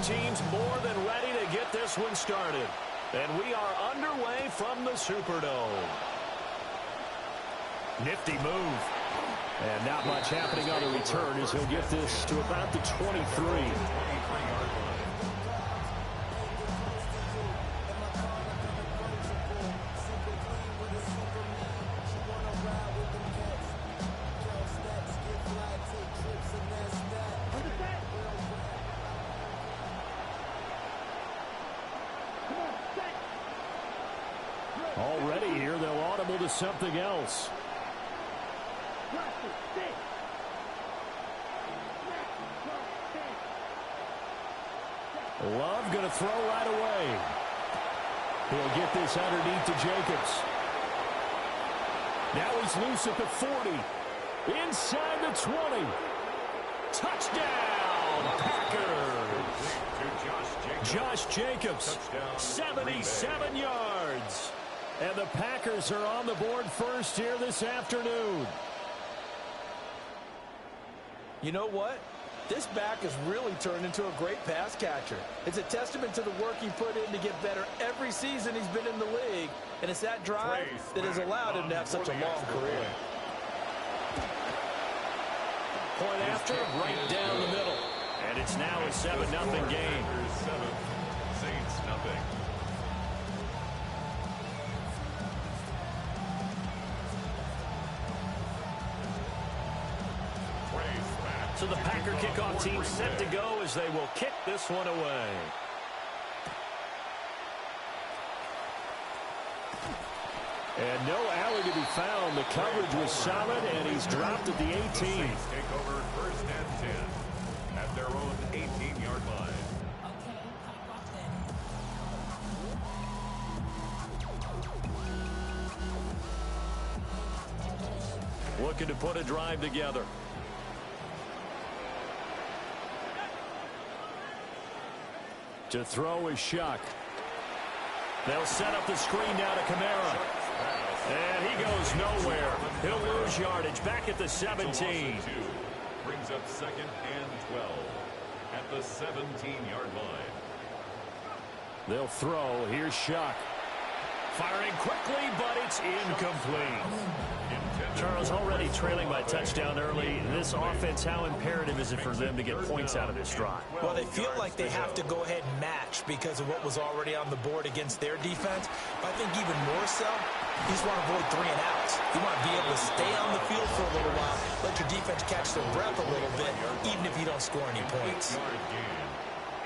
teams more than ready to get this one started. And we are underway from the Superdome. Nifty move. And not much happening on the return as he'll get this to about the 23. Already here, they'll audible to something else. Love going to throw right away. He'll get this underneath to Jacobs. Now he's loose at the 40. Inside the 20. Touchdown, Packers. Josh Jacobs, 77 yards. And the Packers are on the board first here this afternoon. You know what? This back has really turned into a great pass catcher. It's a testament to the work he put in to get better every season he's been in the league. And it's that drive that has allowed him to have such a long career. Point after, right down the middle. And it's now a 7-0 game. 7, Saints nothing. So the Packer kickoff team set to go as they will kick this one away. And no alley to be found. The coverage was solid, and he's dropped at the 18. Saints take over first and 10 at their own 18-yard line. Looking to put a drive together. To throw is Shuck. They'll set up the screen now to Kamara. And he goes nowhere. He'll lose yardage back at the 17. Brings up second and 12 at the 17-yard line. They'll throw. Here's Shuck. Firing quickly, but it's incomplete. Charles, already trailing by touchdown early. This offense, how imperative is it for them to get points out of this drive? Well, they feel like they have to go ahead and match because of what was already on the board against their defense. But I think even more so, you just want to avoid 3 and outs. You want to be able to stay on the field for a little while, let your defense catch their breath a little bit, even if you don't score any points.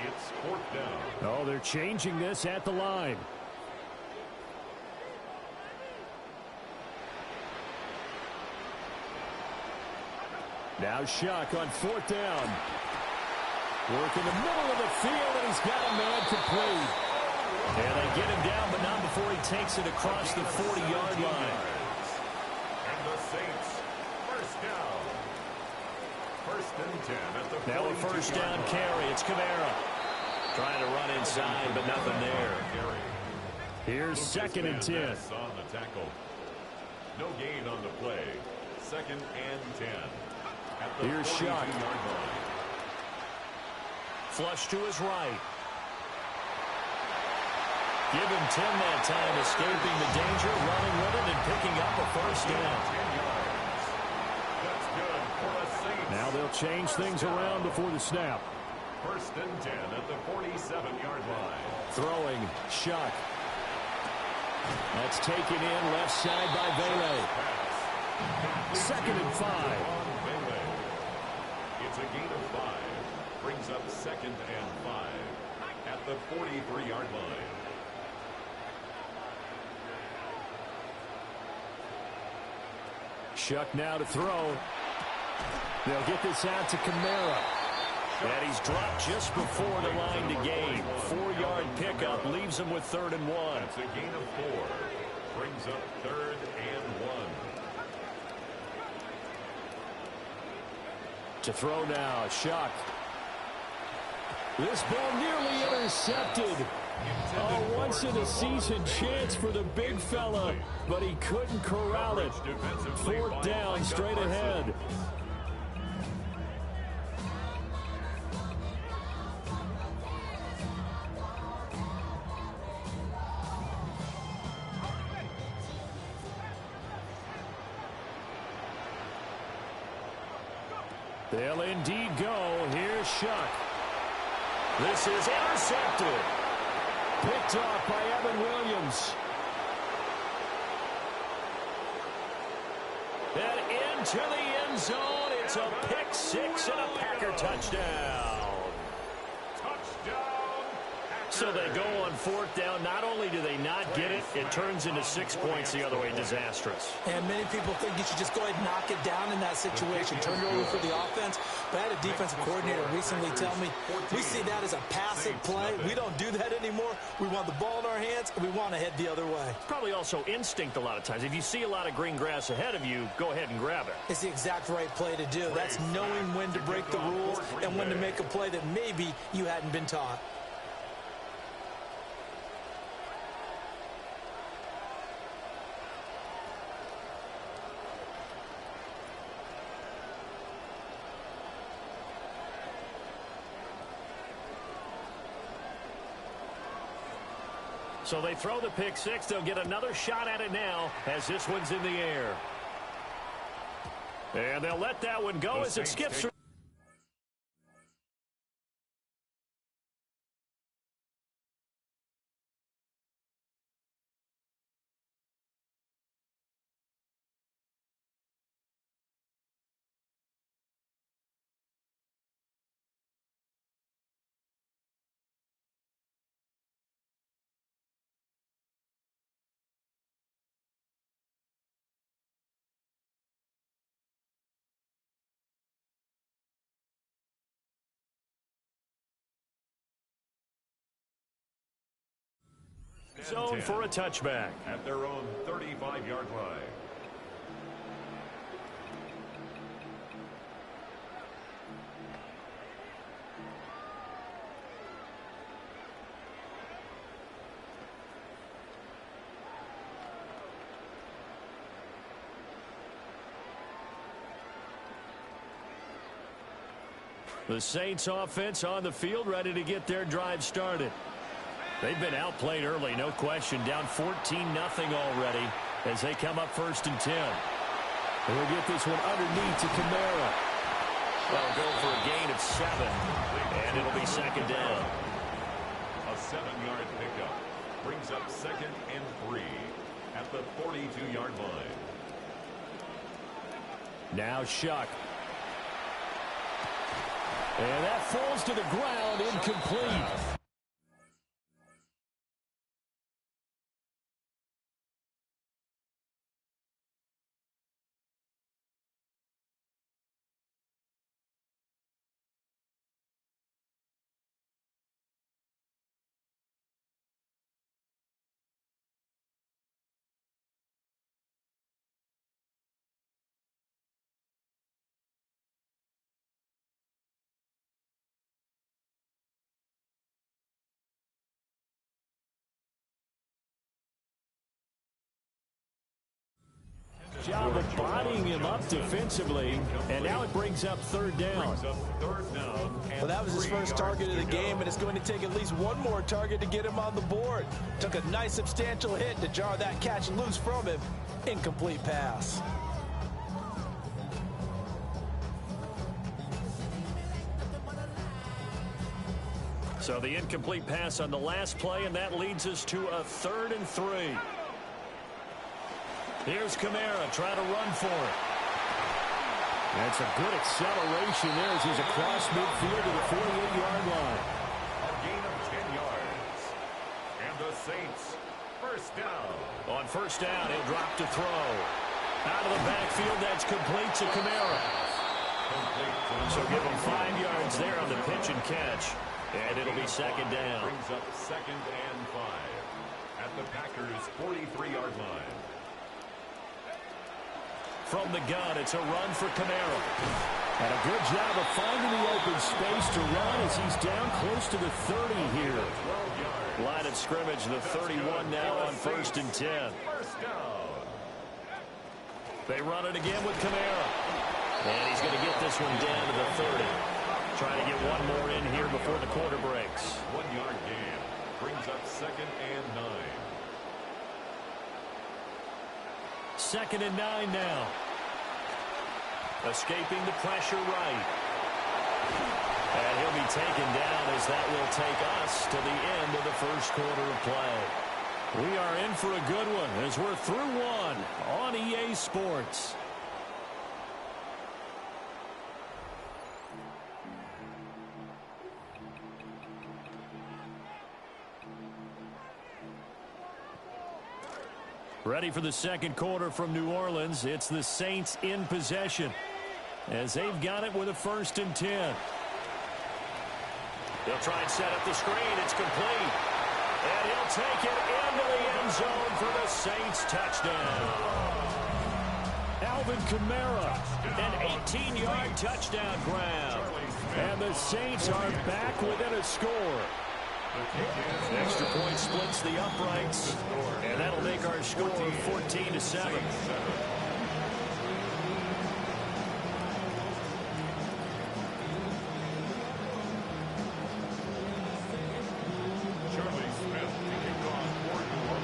It's 4th down. Oh, they're changing this at the line. Now Shuck on 4th down. Work in the middle of the field, and he's got a man complete. And they get him down, but not before he takes it across the 40-yard line. And the Saints, first down. First and 10 at the 42-yard line. Now a first down carry. It's Kamara. Trying to run inside, but nothing there. Here's second and 10. On the tackle. No gain on the play. Second and 10. Here's Shuck. Flush to his right. Give him 10 that time, escaping the danger, running with it, and picking up a first down. That's good for the Saints. Now they'll change things around before the snap. First and 10 at the 47-yard line. Throwing, Shuck. That's taken in left side by Vele. Second and 5. It's a gain of 5. Brings up second and 5 at the 43-yard line. Shuck now to throw. They'll get this out to Kamara. And he's dropped just before the line to gain. 4-yard pickup leaves him with 3rd and 1. That's a gain of 4. Brings up 3rd and 1. To throw now, Shuck. This ball nearly intercepted. A once-in-a-season chance for the big fella, but he couldn't corral it. 4th down, straight ahead. They'll indeed go. Here's Shuck. This is intercepted. Picked off by Evan Williams. And into the end zone. It's a pick six and a Packer touchdown. So they go on fourth down. Not only do they not get it, it turns into 6 points the other way. Disastrous. And many people think you should just go ahead and knock it down in that situation. Turn it over for the offense. But I had a defensive coordinator recently tell me, we see that as a passive play. We don't do that anymore. We want the ball in our hands, and we want to head the other way. Probably also instinct a lot of times. If you see a lot of green grass ahead of you, go ahead and grab it. It's the exact right play to do. That's knowing when to break the rules and when to make a play that maybe you hadn't been taught. So they throw the pick six. They'll get another shot at it now as this one's in the air. And they'll let that one go as it skips through. Zone for a touchback. At their own 35-yard line. The Saints offense on the field, ready to get their drive started. They've been outplayed early, no question. Down 14-0 already as they come up 1st and 10. We'll get this one underneath to Kamara. They'll go for a gain of 7, and it'll be 2nd down. A 7-yard pickup brings up 2nd and 3 at the 42-yard line. Now Shuck. And that falls to the ground, incomplete. Job of bodying him up defensively, and now it brings up 3rd down. Well, that was his first target of the game, and it's going to take at least one more target to get him on the board. Took a nice substantial hit to jar that catch loose from him. Incomplete pass. So the incomplete pass on the last play, and that leads us to a 3rd and 3. Here's Kamara trying to run for it. That's a good acceleration there as he's across midfield to the 48-yard line. A gain of 10 yards. And the Saints, 1st down. On 1st down, he'll drop to throw. Out of the backfield, that's complete to Kamara. So give him 5 yards there on the pitch and catch. And it'll be 2nd down. Brings up 2nd and 5 at the Packers' 43-yard line. From the gun, it's a run for Kamara. And a good job of finding the open space to run as he's down close to the 30 here. Line of scrimmage, the 31 now on 1st and 10. They run it again with Kamara. And he's going to get this one down to the 30. Trying to get one more in here before the quarter breaks. 1-yard gain brings up 2nd and 9. 2nd and 9 now. Escaping the pressure right. And he'll be taken down as that will take us to the end of the first quarter of play. We are in for a good one as we're through one on EA Sports. Ready for the second quarter from New Orleans. It's the Saints in possession as they've got it with a 1st and 10. They'll try and set up the screen. It's complete. And he'll take it into the end zone for the Saints touchdown. Alvin Kamara, an 18-yard touchdown grab. And the Saints are back within a score. Extra point splits the uprights, and that'll make our score 14-7.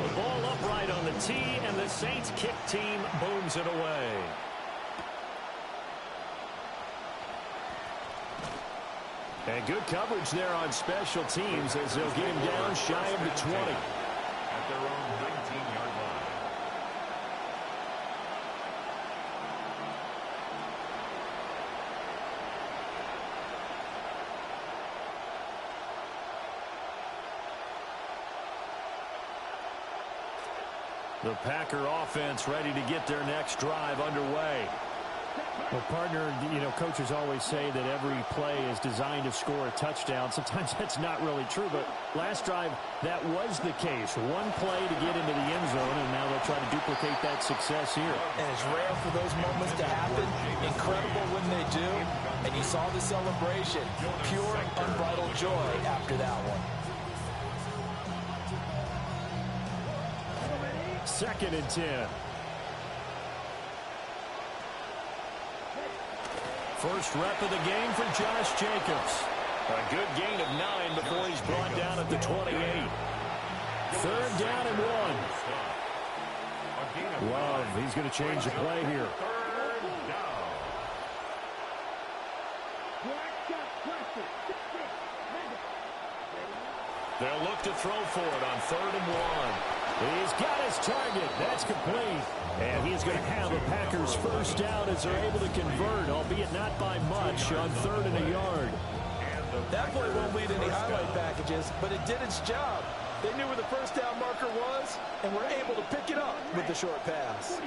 The ball upright on the tee, and the Saints kick team booms it away. And good coverage there on special teams as they'll get him down shy of the 20. At their own 19-yard line. The Packer offense ready to get their next drive underway. Well, partner, coaches always say that every play is designed to score a touchdown. Sometimes that's not really true, but last drive, that was the case. One play to get into the end zone, and now they'll try to duplicate that success here. And it's rare for those moments to happen. Incredible when they do. And you saw the celebration. Pure, unbridled joy after that one. 2nd and 10. First rep of the game for Josh Jacobs. A good gain of 9 before he's brought down at the 28. 3rd down and 1. Love, he's going to change the play here. They'll look to throw for it on 3rd and 1. He's got his target. That's complete. And he's going to have a Packers first down as they're able to convert, albeit not by much, on 3rd and a yard. That play won't lead any highlight packages, but it did its job. They knew where the first down marker was, and were able to pick it up with the short pass.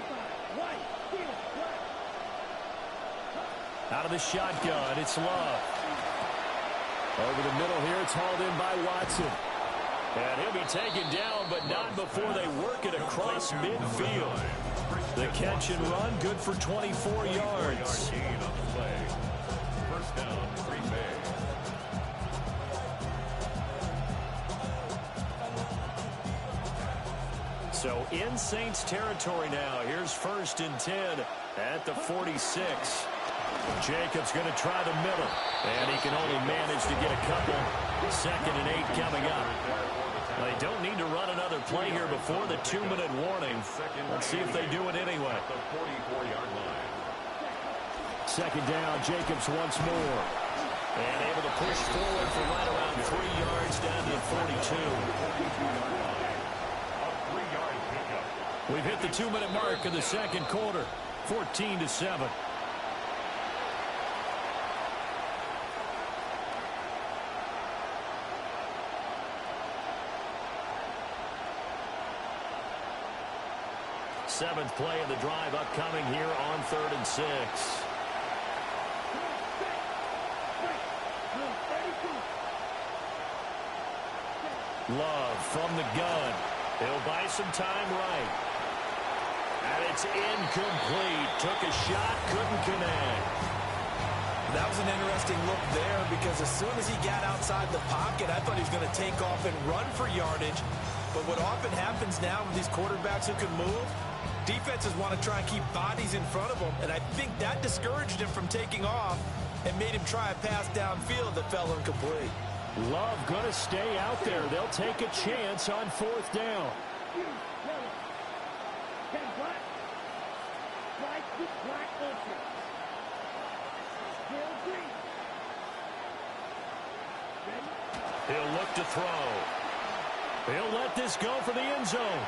Out of the shotgun, it's Love. Over the middle here, it's hauled in by Watson. And he'll be taken down, but not before they work it across midfield. The catch and run, good for 24 yards. First down, Green Bay. So in Saints territory now. Here's 1st and 10 at the 46. Jacobs going to try the middle. And he can only manage to get a couple. 2nd and 8 coming up. They don't need to run another play here before the 2-minute warning. Let's see if they do it anyway. The 44-yard line. 2nd down, Jacobs once more. And able to push forward for right around 3 yards down to the 42. We've hit the 2-minute mark of the second quarter. 14-7. Seventh play of the drive upcoming here on 3rd and 6. Love from the gun. He'll buy some time right. And it's incomplete. Took a shot, couldn't connect. That was an interesting look there because as soon as he got outside the pocket, I thought he was going to take off and run for yardage. But what often happens now with these quarterbacks who can move, defenses want to try and keep bodies in front of them, and I think that discouraged him from taking off and made him try a pass downfield that fell incomplete. Love going to stay out there. They'll take a chance on 4th down. He'll look to throw. He'll let this go for the end zone.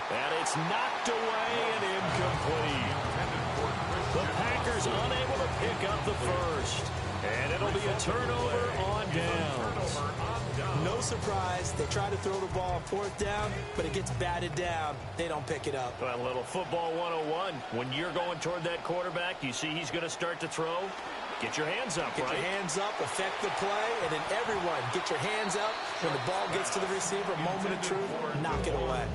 And it's knocked away and incomplete. The Packers unable to pick up the first. And it'll be a turnover on downs. No surprise. They try to throw the ball on fourth down, but it gets batted down. They don't pick it up. Well, a little football 101. When you're going toward that quarterback, you see he's going to start to throw. Get your hands up, Get right? your hands up, affect the play, and then everyone get your hands up. When the ball gets to the receiver, moment of truth, knock it away.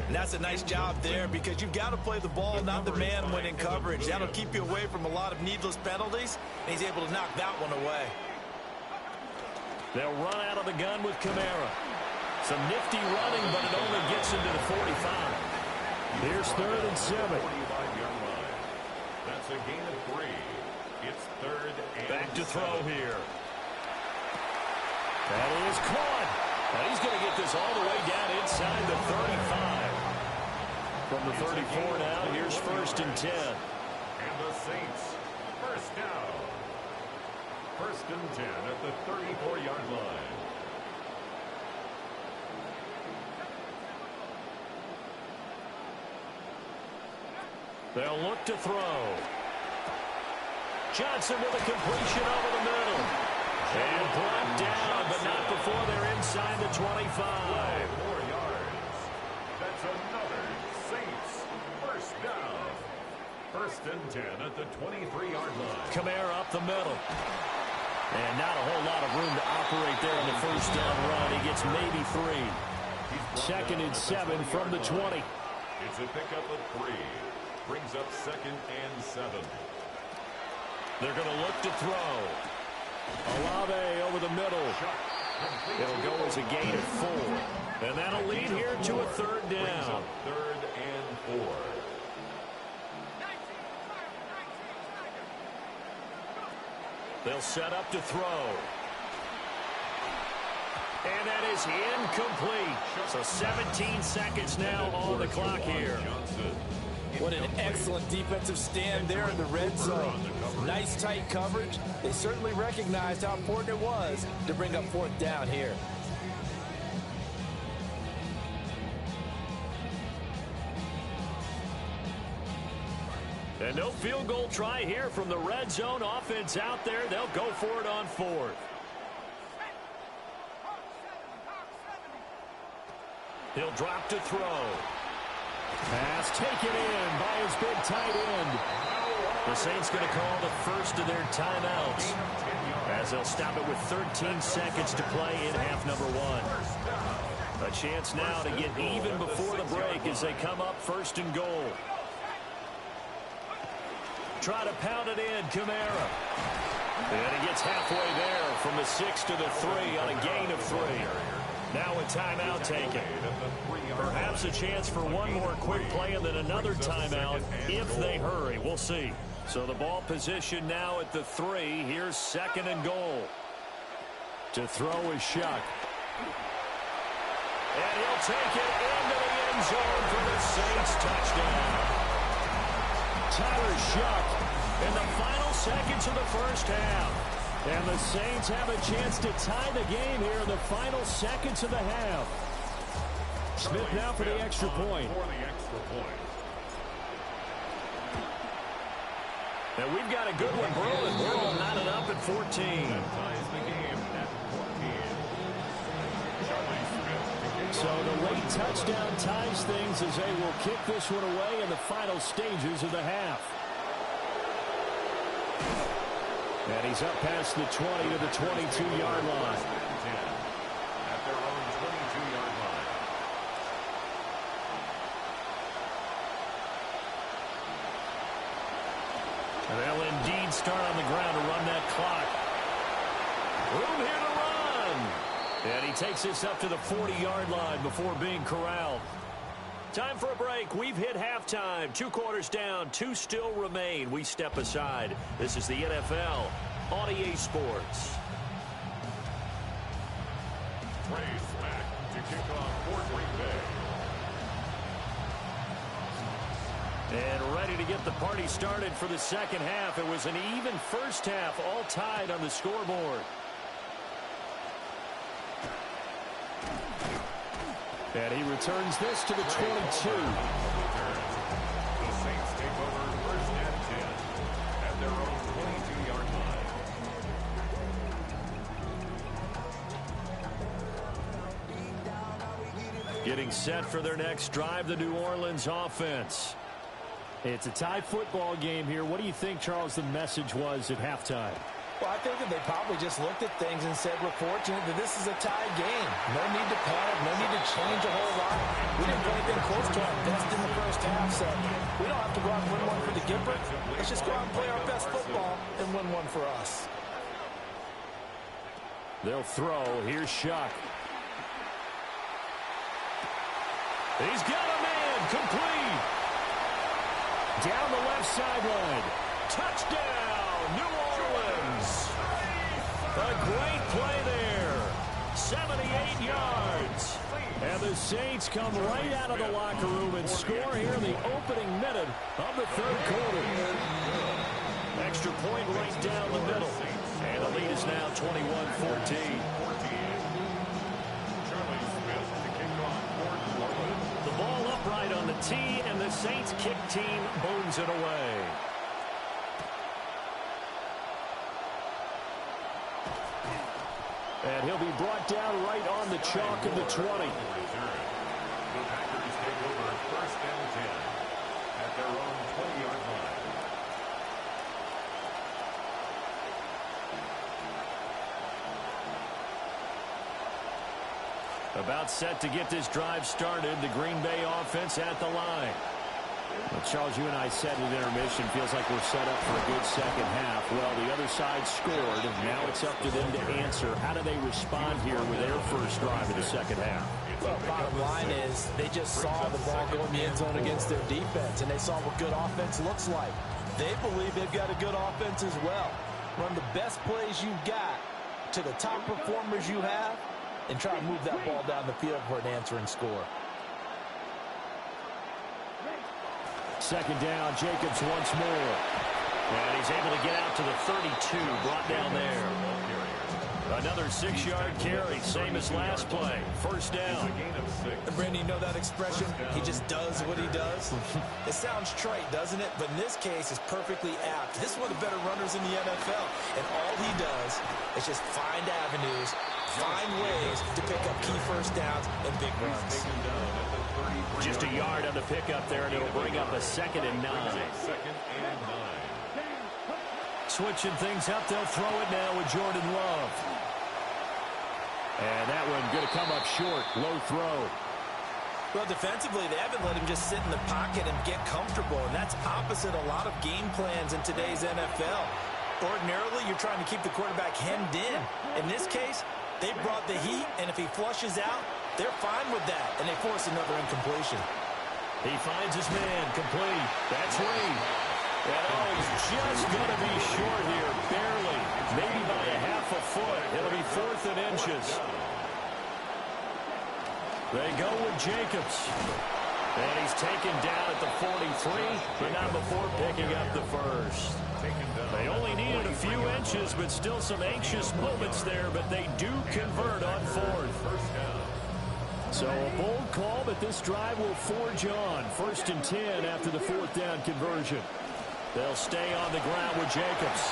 And that's a nice job there because you've got to play the ball, not the man when in coverage. That'll keep you away from a lot of needless penalties, and he's able to knock that one away. They'll run out of the gun with Kamara. Some nifty running, but it only gets him to the 45. Here's 3rd and 7. That's a gain of 3. It's 3rd and Back to 7. throw here. That is caught. Now he's going to get this all the way down inside the 35. From the 34 now, here's 1st and 10. And the Saints, first down. 1st and 10 at the 34-yard line. They'll look to throw. Johnson with a completion over the middle. And brought down, but not before they're inside the 25. 4 yards. That's another Saints first down. 1st and 10 at the 23-yard line. Kamara up the middle. And not a whole lot of room to operate there on the first down run. He gets maybe 3. 2nd and 7 from the 20. It's a pickup of 3. Brings up 2nd and 7. They're going to look to throw. Olave over the middle. It'll go as a gain of 4. And that'll lead here to a 3rd down. 3rd and 4. They'll set up to throw. And that is incomplete. So 17 seconds now on the clock here. What an excellent defensive stand there in the red zone. Nice tight coverage. They certainly recognized how important it was to bring up 4th down here. And no field goal try here from the red zone. Offense out there. They'll go for it on 4th. He'll drop to throw. Pass taken in by his big tight end. The Saints going to call the first of their timeouts as they'll stop it with 13 seconds to play in half number 1. A chance now to get even before the break as they come up 1st and goal. Try to pound it in, Kamara. And he gets halfway there from the 6 to the 3 on a gain of 3. Now a timeout taken. Perhaps a chance for one more quick play and then another timeout if they hurry. We'll see. So the ball position now at the 3. Here's 2nd and goal. To throw is Shuck. And he'll take it into the end zone for the Saints touchdown. Tyler Shuck In the final seconds of the first half. And the Saints have a chance to tie the game here in the final seconds of the half. Smith now for the extra point. And we've got a good one brewing. We're all knotted up at 14. So the late touchdown ties things as they will kick this one away in the final stages of the half. And he's up past the 20 to the 22-yard line. At their own 22-yard line. And they'll indeed start on the ground to run that clock. Room here to run. And he takes this up to the 40-yard line before being corralled. Time for a break. We've hit halftime. 2 quarters down. 2 still remain. We step aside. This is the NFL on EA Sports. Trace back to kick off for Green Bay. And ready to get the party started for the second half. It was an even first half, all tied on the scoreboard. And he returns this to the 22. The Saints take over first and 10 at their own 22-yard line. Getting set for their next drive, the New Orleans offense. It's a tie football game here. What do you think, Charles, the message was at halftime? Well, I think that they probably just looked at things and said, we're fortunate that this is a tie game. No need to panic, no need to change a whole lot. We didn't do anything close to our best in the first half, so we don't have to go out and win one for the Gipper. Let's just go out and play our best football and win one for us. They'll throw. Here's Shuck. He's got a man. Complete. Down the left sideline. Touchdown, New Orleans. A great play there. 78 yards. And the Saints come right out of the locker room and score here in the opening minute of the third quarter. Extra point right down the middle. And the lead is now 21-14. The ball upright on the tee, and the Saints kick team boons it away. And he'll be brought down right on the chalk of the 20. The Packers take over first and 10 at their own 20-yard line. About set to get this drive started. The Green Bay offense at the line. Well, Charles, you and I said at intermission, feels like we're set up for a good second half. Well, the other side scored. Now it's up to them to answer. How do they respond here with their first drive of the second half? Well, bottom line is they just saw the ball go in the end zone against their defense, and they saw what good offense looks like. They believe they've got a good offense as well. Run the best plays you've got to the top performers you have, and try to move that ball down the field for an answering score. Second down, Jacobs once more. And he's able to get out to the 32, brought down there. Another 6-yard carry, same as last play. First down. And Brandon, you know that expression? He just does what he does. It sounds trite, doesn't it? But in this case, it's perfectly apt. This is one of the better runners in the NFL. And all he does is just find avenues, find ways to pick up key first downs and big runs. Just a yard on the pickup there, and it'll bring up a 2nd and 9. Switching things up, they'll throw it now with Jordan Love. And that one going to come up short. Low throw. Well, defensively, they haven't let him just sit in the pocket and get comfortable, and that's opposite a lot of game plans in today's NFL. Ordinarily, you're trying to keep the quarterback hemmed in. In this case, they brought the heat, and if he flushes out, they're fine with that, and they force another incompletion. He finds his man, complete. That's Reed. And oh, he's just going to be short here, barely. Maybe by a half a foot. It'll be 4th and inches. They go with Jacobs. And he's taken down at the 43, but not before picking up the first. They only needed a few inches, but still some anxious moments there, but they do convert on 4th. So a bold call, but this drive will forge on. 1st and 10 after the 4th down conversion. They'll stay on the ground with Jacobs.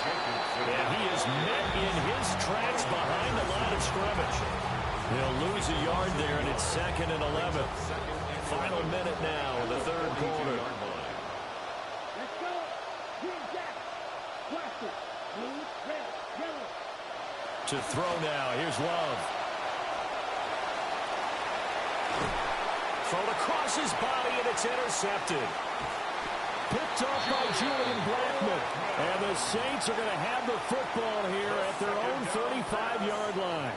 And he is met in his tracks behind the line of scrimmage. He'll lose a yard there, and it's 2nd and 11. Final minute now in the third quarter. To throw now, here's Love. Thrown across his body, and it's intercepted. Picked off by Julian Blackmon. And the Saints are going to have the football here at their own 35-yard line.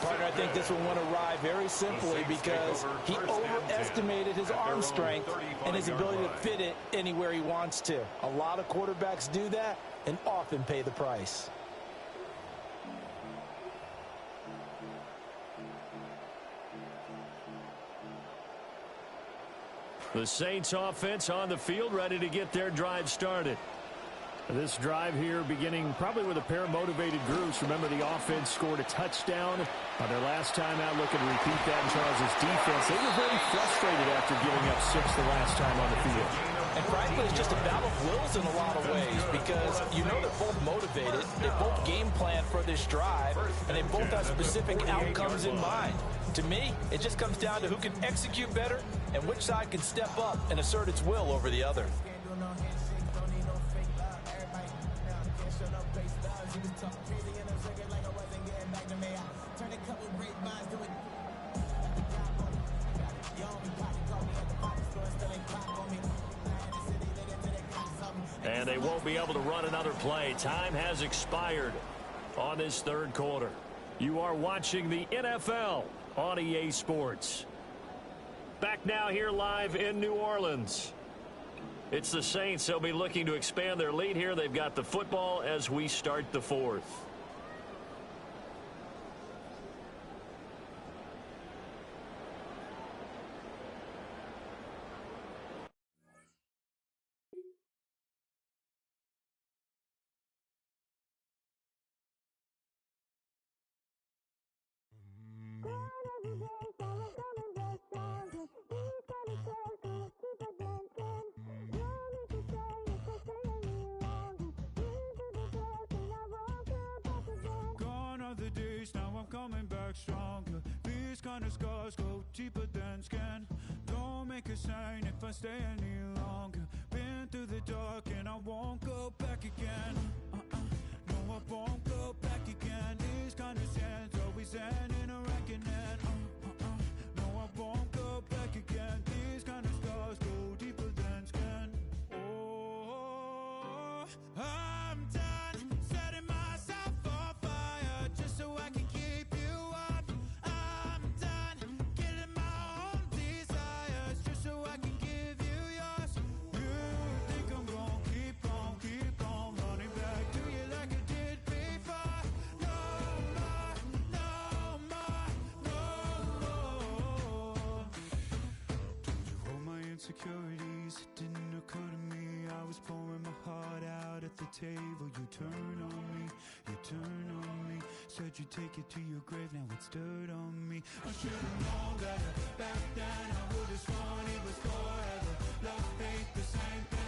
Partner, I think this one went awry very simply because he overestimated his arm strength and his ability to fit it anywhere he wants to. A lot of quarterbacks do that and often pay the price. The Saints offense on the field, ready to get their drive started. This drive here beginning probably with a pair of motivated groups. Remember, the offense scored a touchdown on their last time out. Looking to repeat that in Charles' defense. They were very frustrated after giving up 6 the last time on the field. And frankly, it's just a battle of wills in a lot of ways because you know they're both motivated. They both game plan for this drive, and they both have specific outcomes in mind. To me, it just comes down to who can execute better and which side can step up and assert its will over the other. And they won't be able to run another play. Time has expired on this third quarter. You are watching the NFL on EA Sports. Back now here live in New Orleans. It's the Saints. They'll be looking to expand their lead here. They've got the football as we start the fourth. The days, now I'm coming back stronger. These kind of scars go deeper than skin. Don't make a sign if I stay any longer. Been through the dark and I won't go back again. No, I won't go back again. These kind of sins always end in a reckoning. No, I won't go back again. These kind of scars go deeper than skin. Oh, I'm done setting myself on fire just so I can keep you up. I'm done killing my own desires just so I can give you yours. You think I'm gonna keep on running back to you like I did before? No more, no more, no more. Told you all my insecurities, it didn't occur to me. I was pouring my heart out at the table. You turn on me, you turn on me. Said you'd take it to your grave, now it's dirt on me. I should've known better back then. I would've sworn it was forever. Love, hate, the same thing.